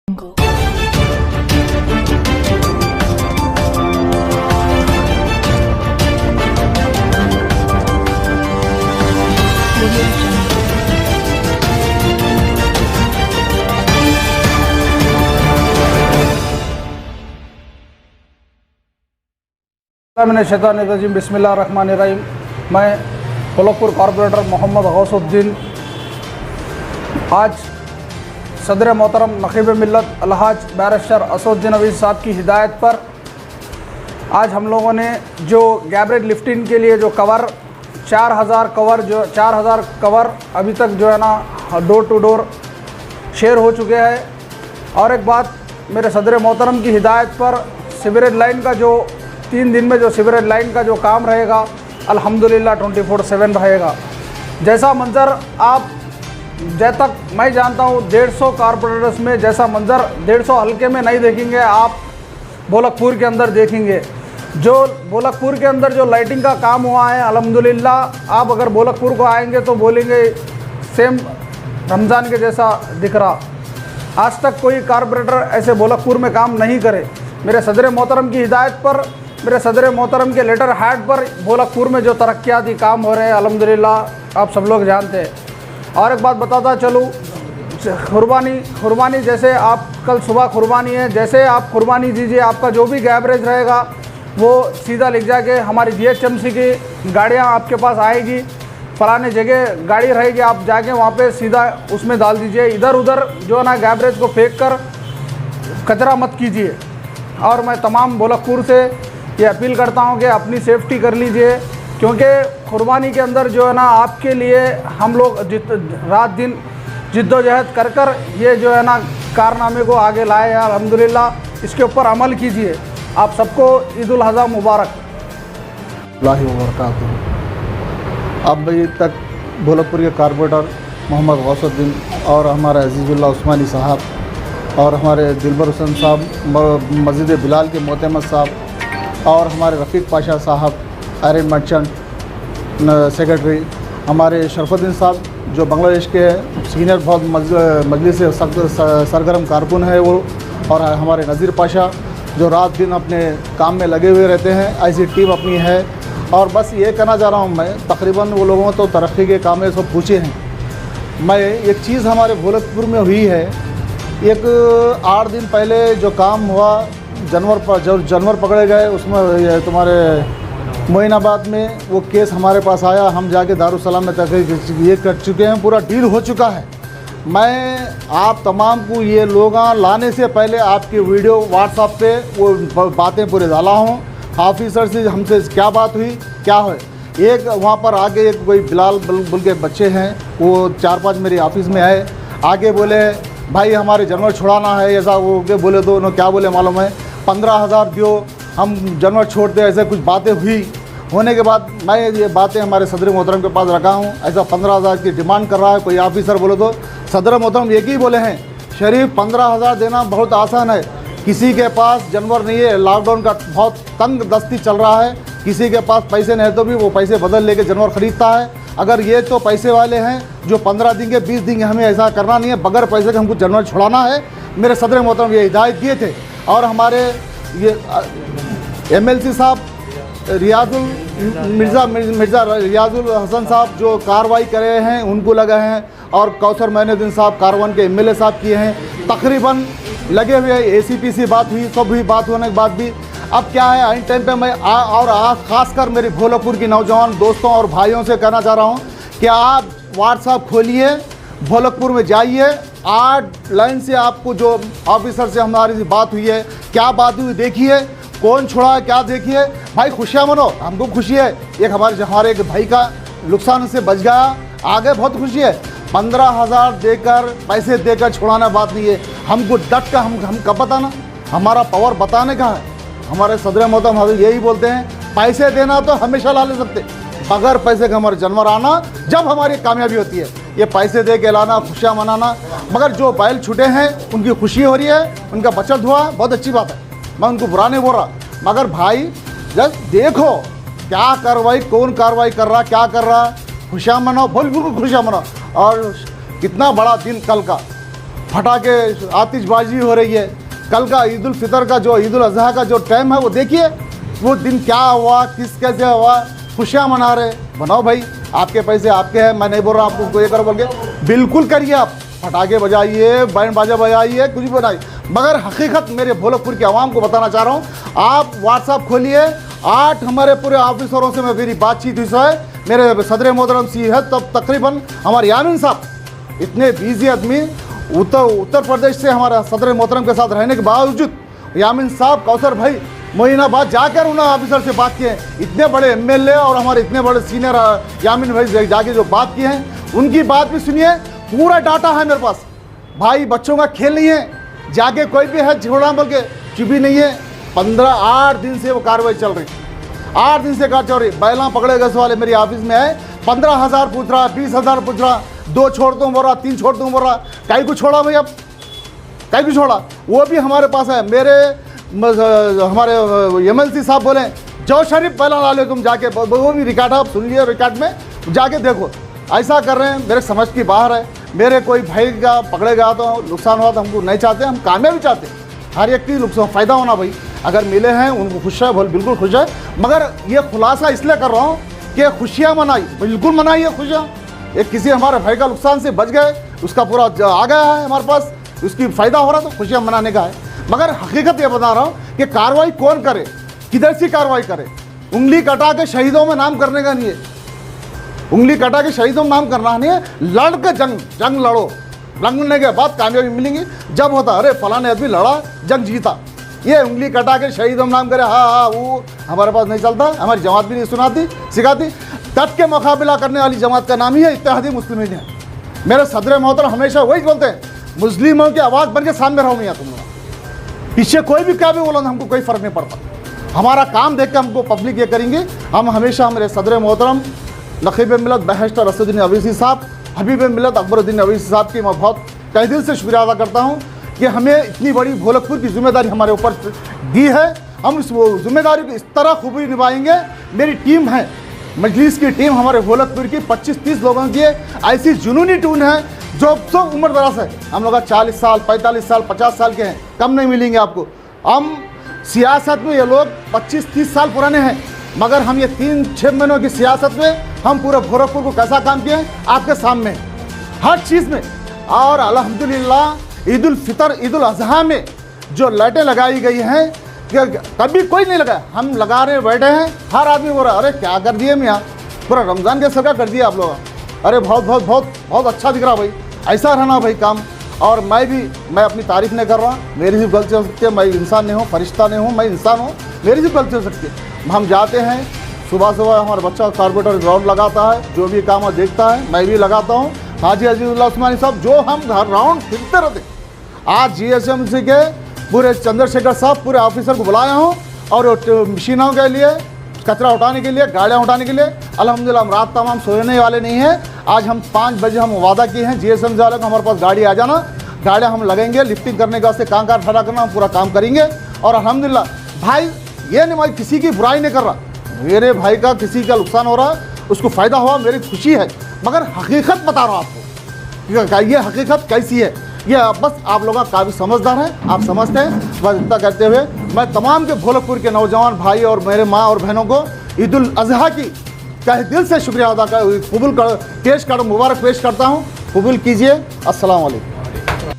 Jungle. Audio Jungle. शैतानिर्रजीम बिस्मिल्लाहिर्रहमानिर्रहीम। मैं Golakpur corporator Mohammad Gausuddin आज सदर मोहतरम नक़ीब मिल्लत अलहाज बैरिस्टर असदुद्दीन अवीज़ साहब की हिदायत पर आज हम लोगों ने जो गैबरेज लिफ्टिंग के लिए जो कवर 4000 कवर अभी तक जो है ना डोर टू डोर शेयर हो चुके हैं। और एक बात, मेरे सदर मोहतरम की हिदायत पर सीवरेज लाइन का जो 3 दिन में जो सीवरेज लाइन का जो काम रहेगा अल्हम्दुलिल्लाह 24/7 रहेगा। जैसा मंज़र आप जब तक मैं जानता हूँ 150 कॉरपोरेटर्स में जैसा मंज़र 150 हल्के में नहीं देखेंगे, आप बोलकपुर के अंदर देखेंगे। जो बोलकपुर के अंदर जो लाइटिंग का काम हुआ है अल्हम्दुलिल्लाह, आप अगर बोलकपुर को आएंगे तो बोलेंगे सेम रमज़ान के जैसा दिख रहा। आज तक कोई कॉरपोरेटर ऐसे बोलकपुर में काम नहीं करे। मेरे सदर मोहतरम की हिदायत पर, मेरे सदर मोहतरम के लेटर हैड पर बोलकपुर में जो तरक्याती काम हो रहे हैं अल्हम्दुलिल्लाह आप सब लोग जानते हैं। और एक बात बताता चलूँ, कुर्बानी जैसे आप कल सुबह कुर्बानी है, जैसे आप कुर्बानी दीजिए आपका जो भी गैबरेज रहेगा वो सीधा लिख जाके हमारी GHMC की गाड़ियाँ आपके पास आएगी, फलाने जगह गाड़ी रहेगी, आप जाके वहाँ पे सीधा उसमें डाल दीजिए। इधर उधर जो है ना गैबरेज को फेंक कर कचरा मत कीजिए। और मैं तमाम बोलकपुर से ये अपील करता हूँ कि अपनी सेफ्टी कर लीजिए, क्योंकि कुर्बानी के अंदर जो है ना आपके लिए हम लोग रात दिन जिद्दोजहद कर कर ये जो है ना कारनामे को आगे लाए हैं अल्हम्दुलिल्लाह। इसके ऊपर अमल कीजिए। आप सबको ईद उल अज़हा मुबारक। अब तक बोलकपुर के कॉरपोरेटर मोहम्मद गौसुद्दीन और हमारे अजीज़ुल्लाह उस्मानी साहब और हमारे दिलबर हुसैन साहब, मस्जिद बिलाल के मोहतमद साहब और हमारे रफ़ीक पाशा साहब आयरन मर्चेंट सेक्रेटरी, हमारे शरफुद्दीन साहब जो बांग्लादेश के सीनियर बहुत मजलिस से सरगर्म कारकुन है वो, और हमारे नज़ीर पाशा जो रात दिन अपने काम में लगे हुए रहते हैं। ऐसी टीम अपनी है। और बस ये कहना चाह रहा हूँ मैं, तकरीबन वो लोगों तो तरक्की के काम में सब पूछे हैं। मैं एक चीज़ हमारे बोलकपुर में हुई है, एक 8 दिन पहले जो काम हुआ जानवर पकड़े गए, उसमें तुम्हारे मोइनाबाद में वो केस हमारे पास आया। हम जाके दारुसलाम में तहकीक ये कर चुके हैं, पूरा डील हो चुका है। मैं आप तमाम को ये लोग लाने से पहले आपकी वीडियो व्हाट्सएप पे वो बातें पूरे डाला हूँ। ऑफिसर से हमसे क्या बात हुई, क्या है। एक वहाँ पर आगे एक कोई बिलाल बुल के बच्चे हैं, वो 4-5 मेरे ऑफिस में आए, आगे बोले भाई हमारे जानवर छुड़ाना है, ऐसा वो के बोले तो उन्होंने क्या बोले मालूम है, 15,000 दियो हम जानवर छोड़ते, ऐसे कुछ बातें हुई। होने के बाद मैं ये बातें हमारे सदर मोहतरम के पास रखा हूँ। ऐसा 15,000 की डिमांड कर रहा है कोई ऑफिसर, बोले तो सदर मोहतरम एक ही बोले हैं, शरीफ 15,000 देना बहुत आसान है। किसी के पास जानवर नहीं है, लॉकडाउन का बहुत तंग दस्ती चल रहा है, किसी के पास पैसे नहीं तो भी वो पैसे बदल लेके जानवर ख़रीदता है। अगर ये तो पैसे वाले हैं जो 15 देंगे 20 देंगे, हमें ऐसा करना नहीं है, बगैर पैसे के हमको जानवर छुड़ाना है। मेरे सदर मोहतरम ये हिदायत दिए थे। और हमारे ये MLC साहब मिर्ज़ा रियाजुल हसन साहब जो कार्रवाई करे हैं उनको लगे हैं, और कौसर मैनुद्दीन साहब कारवान के MLA साहब किए हैं। तकरीबन लगे हुए ACP से बात हुई, सब हुई, बात होने के बाद भी अब क्या है, आइन टाइम पे मैं ख़ासकर मेरी भोलकपुर की नौजवान दोस्तों और भाइयों से कहना चाह रहा हूँ कि आप व्हाट्सएप खोलिए, भोलकपुर में जाइए, 8 लाइन से आपको जो ऑफिसर से हमारी बात हुई है, क्या बात हुई देखिए, कौन छोड़ा है क्या देखिए। भाई खुशियाँ मनो, हमको खुशी है, एक हमारे एक भाई का नुकसान से बच गया, आगे बहुत खुशी है। 15,000 देकर पैसे देकर छुड़ाना बात नहीं है, हमको डट का हम कब बताना, हमारा पावर बताने का है। हमारे सदर मोहतरम यही बोलते हैं, पैसे देना तो हमेशा ला ले सकते, बगैर पैसे के हमारे जानवर आना जब हमारी कामयाबी होती है। ये पैसे दे के लाना, खुशियाँ मनाना, मगर जो बैल छूटे हैं उनकी खुशी हो रही है, उनका बचत हुआ, बहुत अच्छी बात है, मैं उनको बुरा नहीं बोल रहा। मगर भाई जब देखो क्या कार्रवाई, कौन कार्रवाई कर रहा, क्या कर रहा, खुशियाँ मनाओ, बिल्कुल खुशियाँ मनाओ। और कितना बड़ा दिन कल का फटाके आतिशबाजी हो रही है। कल का ईद उल फितर का जो ईद उल अजहा का जो टाइम है वो देखिए, वो दिन क्या हुआ, किस कैसे हुआ, खुशियाँ मना रहे। बनाओ भाई, आपके पैसे आपके हैं, मैं नहीं बोल रहा आपको ये करो बोल के, बिल्कुल करिए आप, फटाके बजाइए, बैंड बाजा बजाइए, कुछ भी बनाइए। मगर हकीकत मेरे भोलकपुर के आवाम को बताना चाह रहा हूँ, आप व्हाट्सअप खोलिए, 8 हमारे पूरे ऑफिसरों से मेरी बातचीत हुई है, मेरे सदर मोहतरम सी है, तब तकरीबन हमारे यामीन साहब इतने बिजी आदमी, उत्तर प्रदेश से हमारा सदर मोहतरम के साथ रहने के बावजूद यामीन साहब, कौसर भाई महीना बाद जाकर उन्होंने ऑफिसर से बात किए। इतने बड़े एमएलए और हमारे इतने बड़े सीनियर यामीन भाई जाके जो बात किए हैं, उनकी बात भी सुनिए, पूरा डाटा है मेरे पास। भाई बच्चों का खेल नहीं है, जाके कोई भी है छोड़ा बोल के चुपी नहीं है। 8 दिन से वो कार्रवाई चल रही, 8 दिन से कार्रवाई चल रही। बैला पकड़े गए वाले मेरी ऑफिस में है, 15,000 पूछ रहा, 20,000 पूछ रहा, 2 छोड़ दूँ बोल रहा, 3 छोड़ दूँ बोल रहा। कई को छोड़ा भाई, अब कई को छोड़ा, वो भी हमारे पास है। हमारे एमएलसी साहब बोले जो शरीफ पहला ला ले तुम जाके, वो भी रिकॉर्ड है, आप सुन लिए, रिकॉर्ड में जाके देखो। ऐसा कर रहे हैं, मेरे समझ की बाहर है। मेरे कोई भाई का पकड़े गया तो नुकसान हुआ तो हमको नहीं चाहते, हम कामयाबी चाहते। हर एक की नुकसान फ़ायदा होना भाई, अगर मिले हैं उनको खुश है, बिल्कुल खुश है। मगर ये खुलासा इसलिए कर रहा हूँ कि खुशियाँ मनाई, बिल्कुल मनाइए खुशियाँ। एक किसी हमारे भाई का नुकसान से बच गए, उसका पूरा आ गया है हमारे पास, उसकी फ़ायदा हो रहा तो खुशियाँ मनाने का है। मगर हकीकत ये बता रहा हूँ कि कार्रवाई कौन करे, किधर से कार्रवाई करे। उंगली कटा के शहीदों में नाम करने का नहीं है, उंगली कटा के शहीदों में नाम करना नहीं है। लड़ के जंग लड़ो, लड़ने के बाद कामयाबी मिलेंगी। जब होता अरे फलाने आदमी लड़ा, जंग जीता, ये उंगली कटा के शहीदों में नाम करे, हाँ वो हमारे पास नहीं चलता। हमारी जमात भी नहीं सुनाती सिखाती। तट के मुकाबला करने वाली जमात का नाम ही है इत्तेहादी मुस्लिमीन है। मेरे सदर मोहतरम हमेशा वही बोलते हैं, मुस्लिमों की आवाज़ बन के सामने रहो मियाँ तुम लोग, पीछे कोई भी क्या भी बोलो, हमको कोई फ़र्क नहीं पड़ता। हमारा काम देख के हमको पब्लिक ये करेंगे। हम हमेशा मेरे सदर मोहतरम नकीब मिलत बैरिस्टर असदुद्दीन अवैसी साहब, हबीब मिलत अकबरुद्दीन अवैसी साहब की मैं बहुत तहे दिल से शुक्रिया अदा करता हूँ कि हमें इतनी बड़ी भोलकपुर की जिम्मेदारी हमारे ऊपर दी है। हम इस जिम्मेदारी को इस तरह खूबी निभाएंगे। मेरी टीम है, मजलिस की टीम हमारे भोलकपुर की 25-30 लोगों की ऐसी जुनूनी टून है जो सब उम्र दराज है। हम लोग 40 साल, 45 साल, 50 साल के हैं, कम नहीं मिलेंगे आपको। हम सियासत में ये लोग 25-30 साल पुराने हैं, मगर हम ये 3-6 महीनों की सियासत में हम पूरे भोलकपुर को कैसा काम किए हैं आपके सामने हर चीज़ में। और अल्हम्दुलिल्लाह ईद उल फितर, ईद उल अजहा में जो लाइटें लगाई गई हैं कभी कोई नहीं लगाया, हम लगा रहे बैठे हैं। हर आदमी बोल रहा है अरे क्या कर दिए मियाँ, पूरा रमज़ान के सरका कर दिया आप लोग। अरे बहुत बहुत बहुत बहुत अच्छा दिख रहा भाई, ऐसा रहना भाई काम। और मैं अपनी तारीफ नहीं कर रहा, मेरी भी गलती हो सकती है, मैं इंसान नहीं हूँ, फरिश्ता नहीं हूँ, मैं इंसान हूँ, मेरी भी गलती हो सकती है। हम जाते हैं सुबह सुबह, हमारा बच्चा कार्बोरेटर राउंड लगाता है, जो भी काम देखता है मैं भी लगाता हूँ। हाजी अजीजुल्लाह उस्मानी साहब जो हम हर राउंड फिरते रहते। आज जीएसएमसी के पूरे चंद्रशेखर साहब पूरे ऑफिसर को बुलाया हूँ और मशीनों के लिए, कचरा उठाने के लिए, गाड़ियाँ उठाने के लिए। अल्हम्दुलिल्लाह हम रात तमाम सोने वाले नहीं हैं। आज हम 5 बजे हम वादा किए हैं जीएसएमसी वाले को, हमारे पास गाड़ी आ जाना, गाड़ियाँ हम लगेंगे लिफ्टिंग करने के वास्ते, कांकार खड़ा करना, हम पूरा काम करेंगे। और अल्हम्दुलिल्लाह भाई ये नहीं, मैं किसी की बुराई नहीं कर रहा, मेरे भाई का किसी का नुकसान हो रहा है, उसको फ़ायदा हुआ, मेरी खुशी है। मगर हकीकत बता रहा हूँ आपको, ये हकीकत कैसी है, ये बस आप लोग काफ़ी समझदार हैं, आप समझते हैं। बस इतना करते हुए मैं तमाम के भोलकपुर के नौजवान भाई और मेरे माँ और बहनों को ईद उल अजहा की तहे दिल से शुक्रिया अदा कर मुबारक पेश करता हूँ। कबूल कीजिए। अस्सलाम वालेकुम।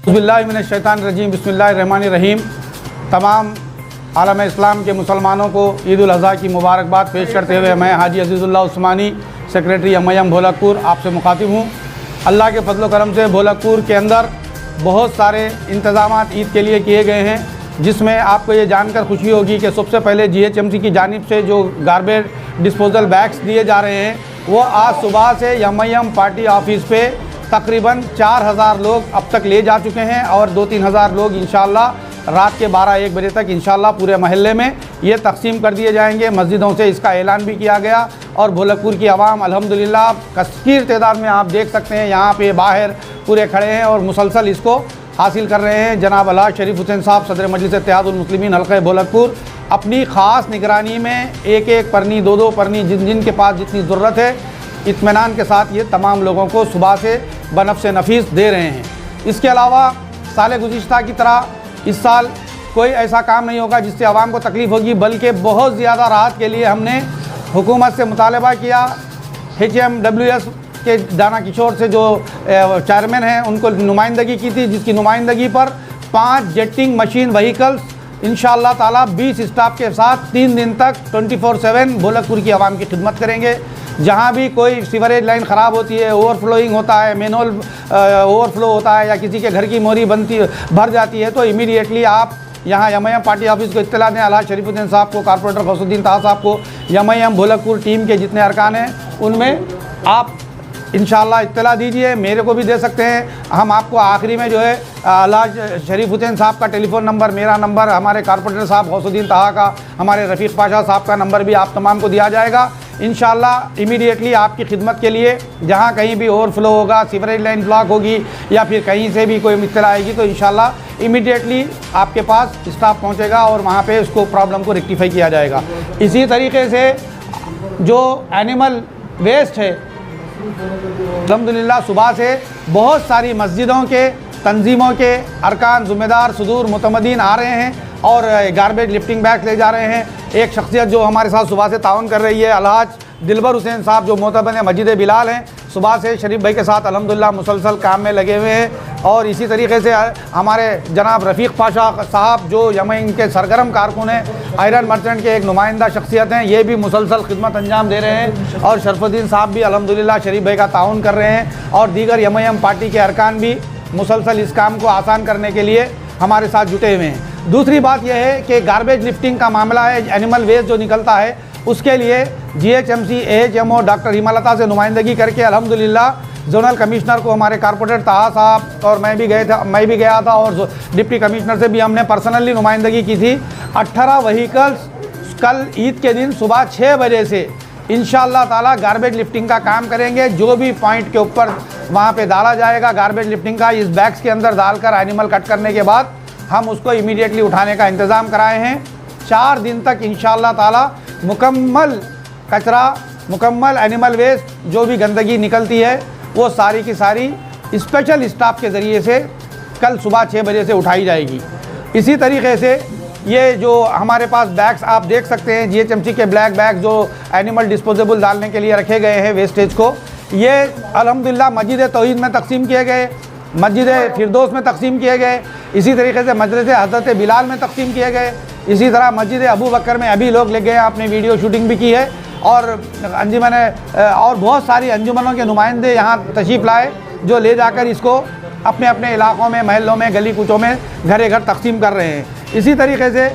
बिस्मिल्लाहिर्रहमानिर्रहीम, बिस्मिल्लाहिर्रहमानिर्रहीम। तमाम आलम इस्लाम के मुसलमानों को ईद उल अजहा की मुबारकबाद पेश करते हुए मैं हाजी अजीज़ुल्लाह उस्मानी, सेक्रेटरी एमआईएम भोलकपुर, आपसे मुखातिब हूँ। अल्लाह के फजल करम से भोलकपुर के अंदर बहुत सारे इंतज़ामात ईद के लिए किए गए हैं, जिसमें आपको ये जानकर खुशी होगी कि सबसे पहले जीएचएमसी की जानिब से जो गार्बेज डिस्पोजल बैग्स दिए जा रहे हैं, वो आज सुबह से एमआईएम पार्टी ऑफिस पे तकरीबन 4000 लोग अब तक ले जा चुके हैं और 2-3 हज़ार लोग इंशाअल्लाह रात के 12-1 बजे तक इंशाअल्लाह पूरे महल्ले में ये तकसीम कर दिए जाएंगे। मस्जिदों से इसका ऐलान भी किया गया और भोलकपुर की आवाम अल्हम्दुलिल्लाह कसीर तादाद में आप देख सकते हैं यहाँ पे बाहर पूरे खड़े हैं और मुसलसल इसको हासिल कर रहे हैं। जनाब अल्लाह शरीफ हुसैन साहब सदर मजलिस इत्तेहादुल मुस्लिमीन हल्क़े भोलकपुर अपनी ख़ास निगरानी में एक परनी 2 परनी जिन के पास जितनी ज़रूरत है इत्मीनान के साथ ये तमाम लोगों को सुबह से बनफ़्स नफीस दे रहे हैं। इसके अलावा साल गुज़िश्ता की तरह इस साल कोई ऐसा काम नहीं होगा जिससे आवाम को तकलीफ़ होगी, बल्कि बहुत ज़्यादा राहत के लिए हमने हुकूमत से मुतालबा किया। HMWS के दाना किशोर से जो चेयरमैन हैं उनको नुमाइंदगी की थी, जिसकी नुमाइंदगी पर 5 जेटिंग मशीन व्हीकल्स इंशाअल्लाह ताला 20 स्टाफ के साथ 3 दिन तक 24/7 भोलकपुर की आवाम की खिदमत करेंगे। जहाँ भी कोई सीवरेज लाइन ख़राब होती है, ओवरफ्लोइंग होता है, मैनुअल ओवरफ्लो होता है या किसी के घर की मोरी भर जाती है, तो इमीडिएटली आप यहाँ MIM पार्टी ऑफिस को इत्तला दें। अलहाज शरीफुद्दीन साहब को, कॉर्पोरेटर गौसुद्दीन ताहा साहब को, MIM भोलकपुर टीम के जितने अरकान हैं उनमें आप इंशाअल्लाह इत्तला दीजिए। मेरे को भी दे सकते हैं। हम आपको आखिरी में जो है अलहाज शरीफुद्दीन साहब का टेलीफ़ोन नंबर, मेरा नंबर, हमारे कॉर्पोरेटर साहब गौसुद्दीन ताहा का, हमारे रफ़ीक पाशा साहब का नंबर भी आप तमाम को दिया जाएगा। इंशाअल्लाह इमीडिएटली आपकी खिदमत के लिए जहाँ कहीं भी ओवरफ्लो होगा, सीवरेज लाइन ब्लॉक होगी या फिर कहीं से भी कोई इत्तला आएगी तो इंशाअल्लाह इमीडिएटली आपके पास स्टाफ पहुँचेगा और वहाँ पे उसको प्रॉब्लम को रेक्टिफाई किया जाएगा। इसी तरीके से जो एनिमल वेस्ट है, अल्हम्दुलिल्लाह सुबह से बहुत सारी मस्जिदों के, तंजीमों के अरकान, ज़िम्मेदार, सुदूर, मुतमदीन आ रहे हैं और गार्बेज लिफ्टिंग बैग ले जा रहे हैं। एक शख्सियत जो हमारे साथ सुबह से ताउन कर रही है, अलहाज दिलबर हुसैन साहब जो मोतबन मस्जिद बिलाल हैं, सुबह से शरीफ भाई के साथ अल्हम्दुलिल्लाह मुसलसल काम में लगे हुए हैं। और इसी तरीके से हमारे जनाब रफ़ीक पाशा साहब जो MIM के सरगर्म कारकुन हैं, आयरन मर्चेंट के एक नुमाइंदा शख्सियत हैं, ये भी मुसलसल खिदमत अंजाम दे रहे हैं। और शरफुद्दीन साहब भी अल्हम्दुलिल्लाह शरीफ भाई का ताउन कर रहे हैं और दीगर MIM पार्टी के अरकान भी मुसलसल इस काम को आसान करने के लिए हमारे साथ जुटे हुए हैं। दूसरी बात यह है कि गार्बेज लिफ्टिंग का मामला है, एनिमल वेस्ट जो निकलता है उसके लिए GHMC AHMO डॉक्टर हिमालता से नुमाइंदगी करके अल्हम्दुलिल्लाह जोनल कमिश्नर को हमारे कॉर्पोरेटर ताहा साहब और मैं भी गया था और डिप्टी कमिश्नर से भी हमने पर्सनली नुमाइंदगी की थी। 18 व्हीकल्स कल ईद के दिन सुबह 6 बजे से इंशाअल्लाह ताला गार्बेज लिफ्टिंग का काम करेंगे। जो भी पॉइंट के ऊपर वहाँ पे डाला जाएगा गार्बेज लिफ्टिंग का, इस बैग्स के अंदर डालकर एनिमल कट करने के बाद हम उसको इमीडिएटली उठाने का इंतज़ाम कराए हैं। 4 दिन तक इंशाअल्लाह ताला मुकम्मल कचरा, मुकम्मल एनिमल वेस्ट जो भी गंदगी निकलती है वो सारी की सारी स्पेशल स्टाफ के ज़रिए से कल सुबह 6 बजे से उठाई जाएगी। इसी तरीके से ये जो हमारे पास बैग्स आप देख सकते हैं, GHMC के ब्लैक बैग जो एनिमल डिस्पोजेबल डालने के लिए रखे गए हैं वेस्टेज को, ये अल्हम्दुलिल्लाह मस्जिद तौहीद में तकसीम किए गए, मस्जिद फिरदौस में तकसीम किए गए, इसी तरीके से मस्जिद हज़रत बिलाल में तकसीम किए गए, इसी तरह मस्जिद अबू बकर में अभी लोग ले गए, आपने वीडियो शूटिंग भी की है। और अंजुमन और बहुत सारी अंजुमनों के नुमाइंदे यहाँ तशरीफ़ लाए जो ले जाकर इसको अपने अपने इलाक़ों में, महलों में, गली कूचों में घरे घर तकसीम कर रहे हैं। इसी तरीके से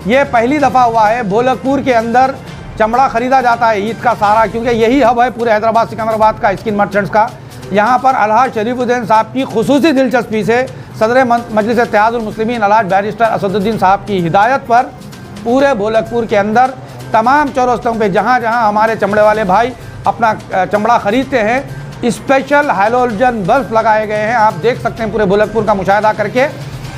ये पहली दफ़ा हुआ है भोलकपुर के अंदर चमड़ा ख़रीदा जाता है ईद का सारा, क्योंकि यही हब है पूरे हैदराबाद सिकंदराबाद का स्किन मर्चेंट्स का। यहाँ पर अलहाज शरीफुद्दीन साहब की खुसूसी दिलचस्पी से सदर मजलिस इत्तेहादुल मुस्लिमीन अलहाज बैरिस्टर असदुद्दीन साहब की हिदायत पर पूरे भोलकपुर के अंदर तमाम चौरस्तों पे जहाँ जहाँ हमारे चमड़े वाले भाई अपना चमड़ा ख़रीदते हैं स्पेशल हैलोजन बल्ब लगाए गए हैं। आप देख सकते हैं पूरे भोलकपुर का मुशाहिदा करके,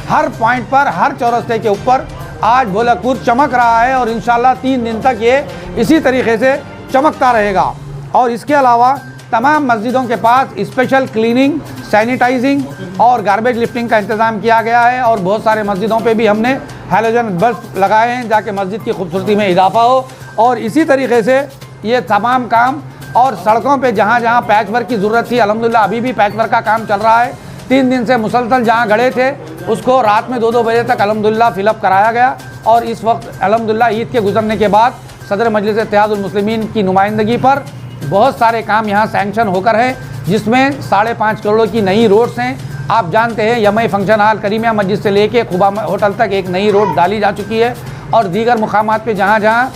हर पॉइंट पर, हर चौरस्ते के ऊपर आज भोलकपुर चमक रहा है और इंशाअल्लाह 3 दिन तक ये इसी तरीके से चमकता रहेगा। और इसके अलावा तमाम मस्जिदों के पास स्पेशल क्लीनिंग, सैनिटाइजिंग और गार्बेज लिफ्टिंग का इंतज़ाम किया गया है और बहुत सारे मस्जिदों पे भी हमने हैलोजन बल्ब लगाए हैं जाके मस्जिद की खूबसूरती में इजाफा हो। और इसी तरीके से ये तमाम काम और सड़कों पे जहाँ जहाँ पैच वर्क की ज़रूरत थी, अल्हम्दुलिल्लाह अभी भी पैच वर्क का काम चल रहा है। 3 दिन से मुसलसल जहाँ गड़े थे उसको रात में 2-2 बजे तक अल्हम्दुलिल्लाह फिलअप कराया गया। और इस वक्त अल्हम्दुलिल्लाह ईद के गुजरने के बाद सदर मजलिस इत्तेहादुल मुस्लिमीन की नुमाइंदगी पर बहुत सारे काम यहाँ सैंक्शन होकर हैं, जिसमें 5.5 करोड़ की नई रोड्स हैं। आप जानते हैं यमई फंक्शन हॉल, करीमिया मस्जिद से लेके खुबा होटल तक एक नई रोड डाली जा चुकी है और दीगर मुकामात पे जहाँ जहाँ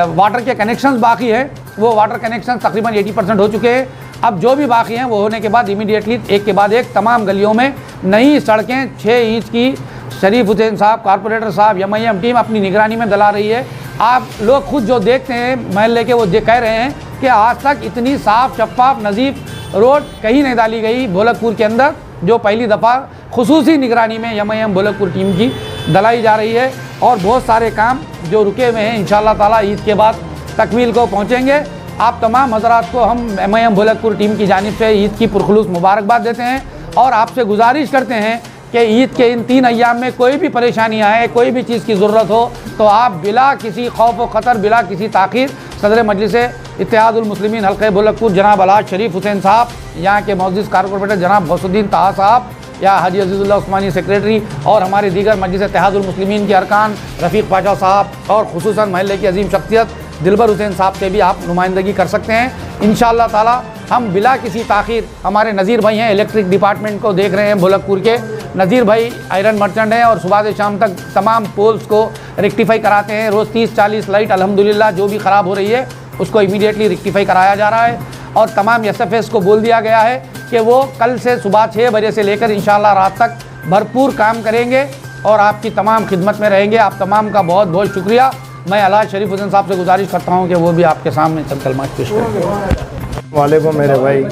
वाटर के कनेक्शंस बाकी हैं वो वाटर कनेक्शन तकरीबन 80% हो चुके हैं। अब जो भी बाकी हैं वो होने के बाद इमीडिएटली एक के बाद एक तमाम गलियों में नई सड़कें 6 इंच की शरीफ हुसैन साहब, कॉर्पोरेटर साहब, MIM टीम अपनी निगरानी में डला रही है। आप लोग खुद जो देखते हैं महल्ले के, वो कह रहे हैं कि आज तक इतनी साफ़, शफाफ, नज़ीफ रोड कहीं नहीं डाली गई भोलकपुर के अंदर, जो पहली दफ़ा खुसूसी निगरानी में MIM भोलकपुर टीम की डलाई जा रही है। और बहुत सारे काम जो रुके हुए हैं इंशाअल्लाह ताला ईद के बाद तकमील को पहुँचेंगे। आप तमाम हज़रात को हम MIM भोलकपुर टीम की जानिब से ईद की पुरखुलूस मुबारकबाद देते हैं और आपसे गुजारिश करते हैं कि ईद के इन 3 अय्याम में कोई भी परेशानी आए, कोई भी चीज़ की ज़रूरत हो तो आप बिला किसी खौफ व ख़तर, बिला किसी ताख़ीर सदर मजलिस इत्तेहादुल मुस्लिमीन हल्क़े बुलकपुर जनाब अलहाज शरीफ हुसैन साहब, यहाँ के मौजूद कारपोरेटर जनाब गौसुद्दीन ताहा साहब या हाजी अजीज़ुल्लाह उस्मानी सेक्रेटरी और हमारे दीगर मजलिस इत्तेहादुल मुस्लिमीन के अरकान रफ़ीक पाशा साहब और खुसूसन महल्ले की अजीम शख्सियत दिलबर हुसैन साहब से भी आप नुमाइंदगी कर सकते हैं। इंशाअल्लाह ताला हम बिला किसी ताख़ीर, हमारे नज़ीर भाई हैं इलेक्ट्रिक डिपार्टमेंट को देख रहे हैं भोलकपुर के, नज़ीर भाई आयरन मर्चेंट हैं और सुबह से शाम तक तमाम पोल्स को रेक्टिफाई कराते हैं। रोज़ 30-40 लाइट अल्हम्दुलिल्लाह जो भी ख़राब हो रही है उसको इमीडिएटली रेक्टिफाई कराया जा रहा है और तमाम SFS को बोल दिया गया है कि वो कल से सुबह 6 बजे से लेकर इंशाअल्लाह रात तक भरपूर काम करेंगे और आपकी तमाम खिदमत में रहेंगे। आप तमाम का बहुत बहुत शुक्रिया। मैं अलहाज शरीफ हुसैन साहब से गुजारिश करता हूँ कि वो भी आपके सामने चंद कलमात पेश करें। वालेकुम मेरे भाई,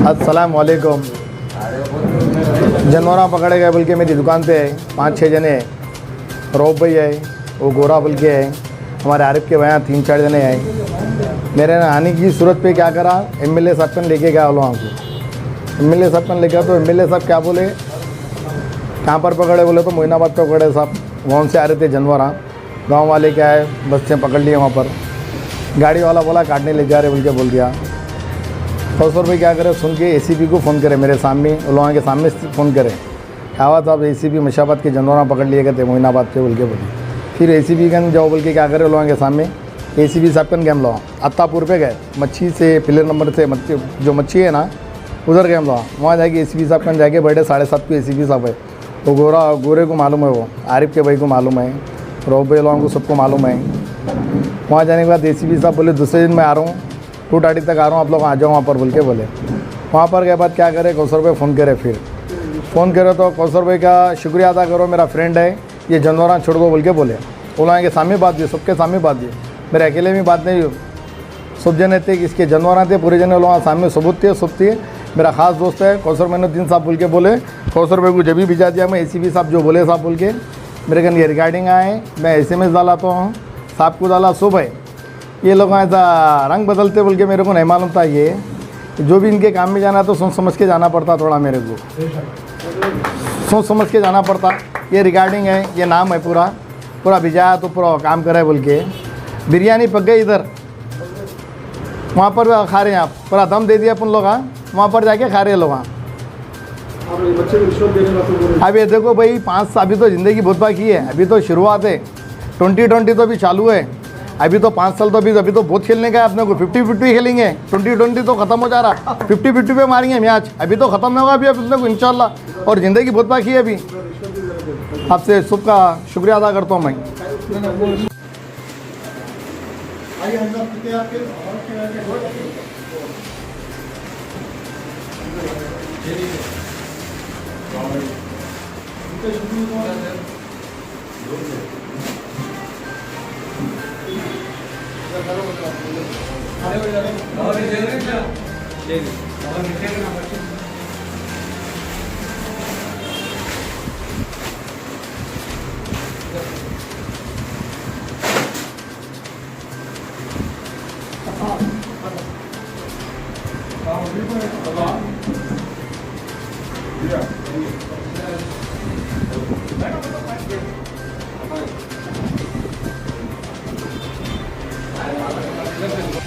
अस्सलाम वालेकुम। जानवर पकड़े गए बोल के मेरी दुकान पे है 5-6 जने, रौब भाई है, वो गोरा बोल के है, हमारे आरिफ के भैया 3-4 जने हैं। मेरे आने की सूरत पे क्या करा, MLA साहब ने लेके गया वहाँ को। MLA साहब ने लेकर तो MLA साहब क्या बोले, कहाँ पर पकड़े बोले तो मोइनाबाद पे पकड़े साहब। वहाँ से आ रहे थे जानवर, गाँव वाले क्या है बस से पकड़ लिए वहाँ पर। गाड़ी वाला बोला काटने ले जा रहे बोल दिया। कौसर भाई क्या करे, सुन के ACP को फ़ोन करे, मेरे सामने वहाँ के सामने फ़ोन करे, आवाज़ साहब ACP मशाबाद के जानवर पकड़ लिए गए थे मोइनाबाद पे बोल के बोले। फिर ACP गन जाओ बोल के क्या करे, वहाँ के सामने ACP साहब कन गए हम लोग अत्तापुर पे गए, मच्छी से पिलर नंबर से जो मच्छी है ना उधर गए हम लोग। वहाँ जाके ACP साहब कन जाके बैठे 7:30 को ACP साहब है, वो गोरे को मालूम है, वो आरिफ के भाई को मालूम है, रौब भाई लोगों को सबको मालूम है। वहाँ जाने के बाद ACP साहब बोले दूसरे दिन मैं आ रहा हूँ, 2:30 तक आ रहा हूँ, आप लोग आ जाओ वहाँ पर बोल के बोले। वहाँ पर गए बाद क्या करे, कौसर भाई फ़ोन करे, फिर फ़ोन करे तो कौसर भाई का शुक्रिया अदा करो, मेरा फ्रेंड है, ये जानवर छोड़ दो बोल के बोले। वहाँ के सामने बात दी, सबके सामने बात दी, मेरे अकेले में बात नहीं, सब जने थे, इसके जानवर थे पूरे जने लोग सामने सबूत थे, सब थे। मेरा खास दोस्त है कौसर मैनुद्दीन साहब बोल के बोले, कौसर भाई को जब भी भिजा दिया मैं ACP साहब जो बोले साहब बोल के मेरे कन ये रिकॉर्डिंग आए, मैं SMS डालाता हूँ, साहब को डाला सुबह। ये लोग ऐसा रंग बदलते बोल के मेरे को नहीं मालूम था। ये जो भी इनके काम में जाना तो सोच समझ के जाना पड़ता, थोड़ा मेरे को सोच समझ के जाना पड़ता। ये रिकॉर्डिंग है, ये नाम है, पूरा भिजाया तो पूरा काम करे बोल के। बिरयानी पक गई इधर, वहाँ पर खा रहे हैं आप, पूरा दम दे दिया अपन लोग, वहाँ पर जाके खा रहे लोग। अब ये देखो भाई 5 अभी तो ज़िंदगी बहुत बाकी है, अभी तो शुरुआत है, 2020 तो अभी चालू है, अभी तो 5 साल तो अभी तो बहुत खेलने का है अपने को। 50-50 खेलेंगे, 2020 तो ख़त्म हो जा रहा, 50-50 पे मारेंगे मैच, अभी तो ख़त्म नहीं होगा अभी अपने को इंशाल्लाह, और ज़िंदगी बहुत बाकी है अभी। आपसे सबका शुक्रिया अदा करता हूँ मैं।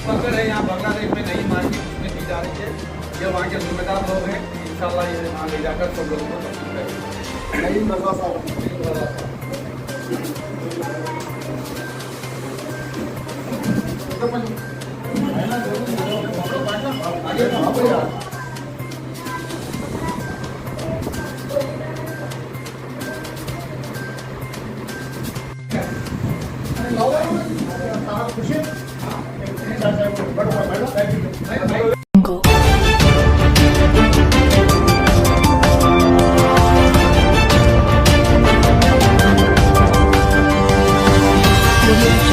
पकड़ है यहाँ बांग्लादेश में नई मार्केट उसमें की जा रही है, ये वहाँ के जिम्मेदार लोग हैं, इंशाल्लाह ये वहाँ ले जाकर सब लोगों को Audio